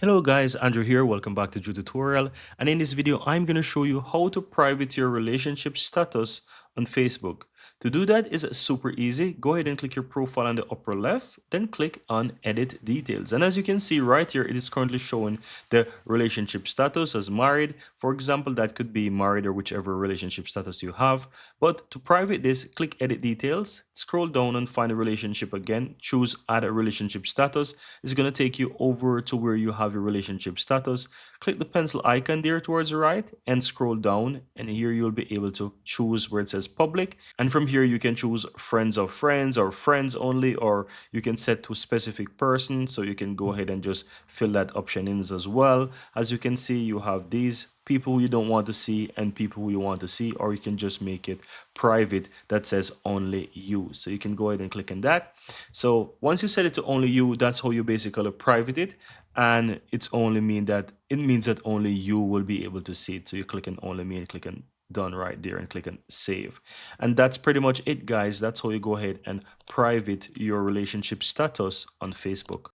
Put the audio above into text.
Hello guys, Andrew here. Welcome back to Drew Tutorial. And in this video, I'm going to show you how to private your relationship status on Facebook. To do that is super easy. Go ahead and click your profile on the upper left, then click on edit details. And as you can see right here, it is currently showing the relationship status as married. For example, that could be married or whichever relationship status you have. But to private this, click edit details, scroll down and find a relationship again, choose add a relationship status. It's going to take you over to where you have your relationship status. Click the pencil icon there towards the right and scroll down, and here you'll be able to choose where it says public, and from here you can choose friends of friends or friends only, or you can set to specific person, so you can go ahead and just fill that option in as well. As you can see, you have these people who you don't want to see and people who you want to see, or you can just make it private that says only you. So you can go ahead and click on that. So once you set it to only you, that's how you basically private it, and it means that only you will be able to see it. So you click on only me and click on done right there and click on save, and that's pretty much it, guys. That's how you go ahead and private your relationship status on Facebook.